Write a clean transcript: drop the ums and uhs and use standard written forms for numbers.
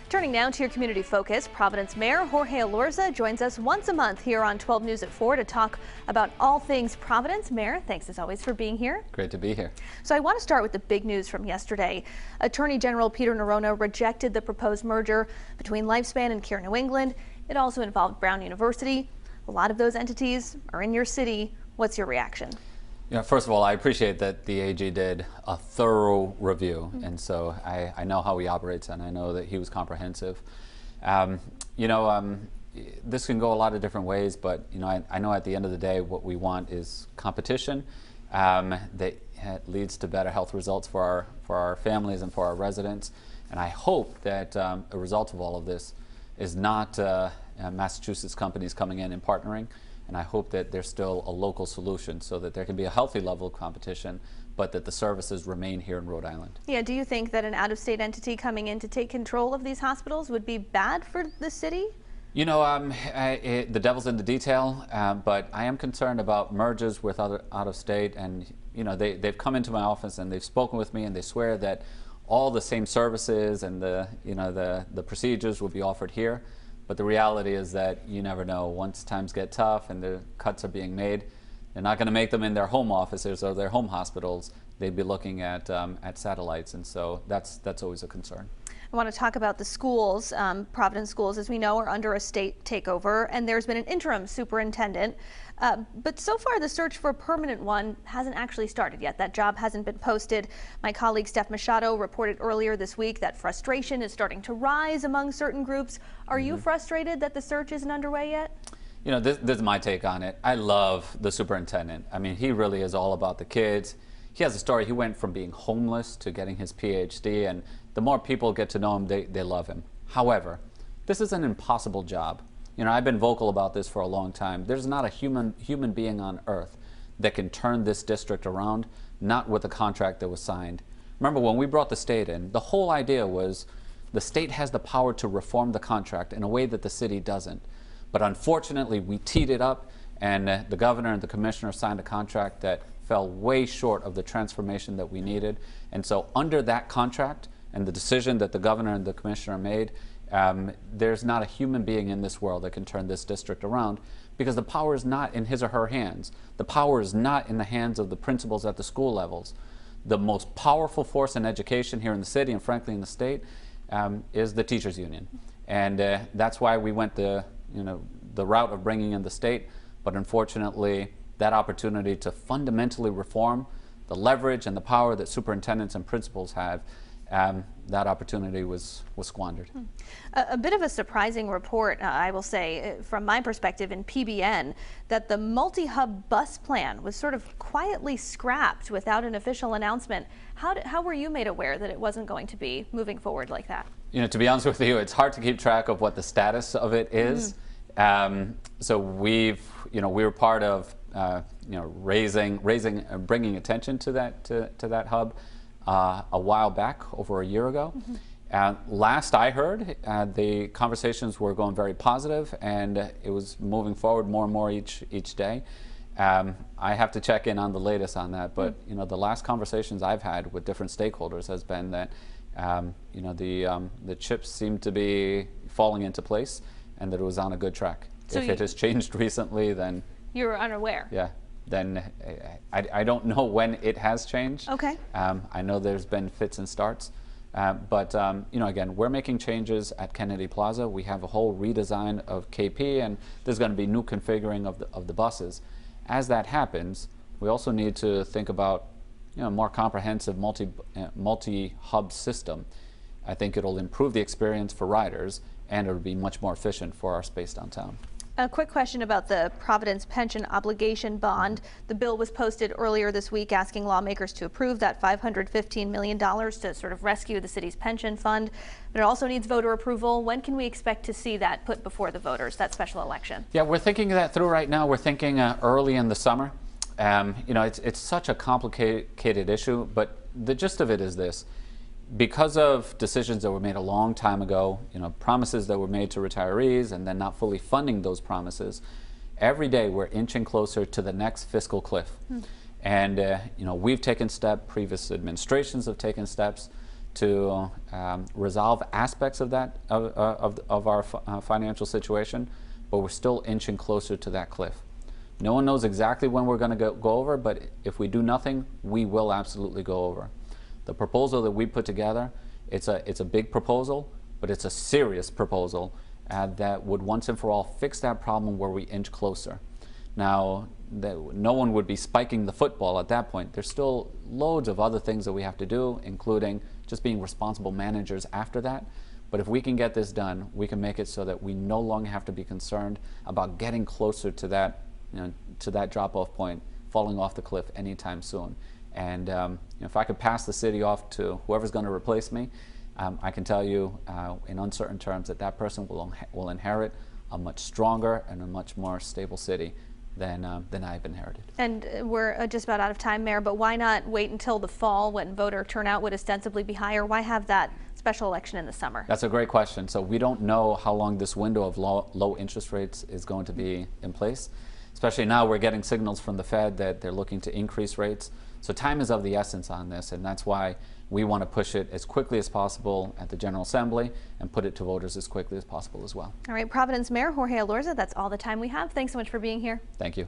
Turning now to your community focus, Providence Mayor Jorge Elorza joins us once a month here on 12 News at 4 to talk about all things Providence. Mayor, thanks as always for being here. Great to be here. So I want to start with the big news from yesterday. Attorney General Peter Neronha rejected the proposed merger between Lifespan and Care New England. It also involved Brown University. A lot of those entities are in your city. What's your reaction? First of all, I appreciate that the AG did a thorough review, and so I know how he operates, and I know that he was comprehensive. This can go a lot of different ways, but I know at the end of the day what we want is competition that leads to better health results for our families and for our residents. And I hope that a result of all of this is not Massachusetts companies coming in and partnering. And I hope that there's still a local solution so that there can be a healthy level of competition, but that the services remain here in Rhode Island. Yeah, do you think that an out-of-state entity coming in to take control of these hospitals would be bad for the city? The devil's in the detail, but I am concerned about mergers with other out-of-state, and they've come into my office and they've spoken with me, and they swear that all the same services and the procedures will be offered here. But the reality is that you never know. Once times get tough and the cuts are being made, they're not going to make them in their home offices or their home hospitals. They'd be looking at satellites, and so that's always a concern. I want to talk about the schools. Providence schools, as we know, are under a state takeover, and there's been an interim superintendent. But so far, the search for a permanent one hasn't actually started yet. That job hasn't been posted. My colleague Steph Machado reported earlier this week that frustration is starting to rise among certain groups. Are you frustrated that the search isn't underway yet? This is my take on it. I love the superintendent. I mean, he really is all about the kids. He has a story. He went from being homeless to getting his PhD, and the more people get to know him, they love him. However, this is an impossible job. I've been vocal about this for a long time. There's not a human being on earth that can turn this district around, not with the contract that was signed. Remember, when we brought the state in, the whole idea was the state has the power to reform the contract in a way that the city doesn't. But unfortunately, we teed it up, and the governor and the commissioner signed a contract that fell way short of the transformation that we needed. And so under that contract and the decision that the governor and the commissioner made, there's not a human being in this world that can turn this district around, because the power is not in his or her hands. The power is not in the hands of the principals at the school levels. The most powerful force in education here in the city, and frankly in the state, is the teachers union. And that's why we went the route of bringing in the state. But unfortunately, that opportunity to fundamentally reform the leverage and the power that superintendents and principals have, that opportunity was squandered. A bit of a surprising report, I will say, from my perspective in PBN, that the multi-hub bus plan was sort of quietly scrapped without an official announcement. How were you made aware that it wasn't going to be moving forward like that? To be honest with you, it's hard to keep track of what the status of it is. So we were part of bringing attention to that hub a while back, over a year ago. Last I heard, the conversations were going very positive, and it was moving forward more and more each day. I have to check in on the latest on that, but the last conversations I've had with different stakeholders has been that the chips seem to be falling into place, and that it was on a good track. So if it has changed recently, then you were unaware. Yeah. Then I don't know when it has changed. Okay. I know there's been fits and starts, but again, we're making changes at Kennedy Plaza. We have a whole redesign of KP, and there's going to be new configuring of the buses. As that happens, we also need to think about a more comprehensive multi-hub system. I think it'll improve the experience for riders, and it'll be much more efficient for our space downtown. A quick question about the Providence pension obligation bond. The bill was posted earlier this week asking lawmakers to approve that $515 million to sort of rescue the city's pension fund. But it also needs voter approval. When can we expect to see that put before the voters, that special election? Yeah, we're thinking that through right now. We're thinking early in the summer. It's such a complicated issue, but the gist of it is this. Because of decisions that were made a long time ago, promises that were made to retirees and then not fully funding those promises, every day we're inching closer to the next fiscal cliff. And we've taken steps, previous administrations have taken steps to resolve aspects of that of our financial situation, but we're still inching closer to that cliff. No one knows exactly when we're going to go over, but if we do nothing, we will absolutely go over. The proposal that we put together, it's a big proposal, but it's a serious proposal that would once and for all fix that problem where we inch closer. Now, no one would be spiking the football at that point. There's still loads of other things that we have to do, including just being responsible managers after that. But if we can get this done, we can make it so that we no longer have to be concerned about getting closer to that, to that drop-off point, falling off the cliff anytime soon. And if I could pass the city off to whoever's going to replace me, I can tell you in uncertain terms that that person will inherit a much stronger and a much more stable city than I've inherited. And we're just about out of time, Mayor, but why not wait until the fall when voter turnout would ostensibly be higher? Why have that special election in the summer? That's a great question. So we don't know how long this window of low interest rates is going to be in place. Especially now we're getting signals from the Fed that they're looking to increase rates. So time is of the essence on this, and that's why we want to push it as quickly as possible at the General Assembly and put it to voters as quickly as possible as well. All right, Providence Mayor Jorge Elorza, that's all the time we have. Thanks so much for being here. Thank you.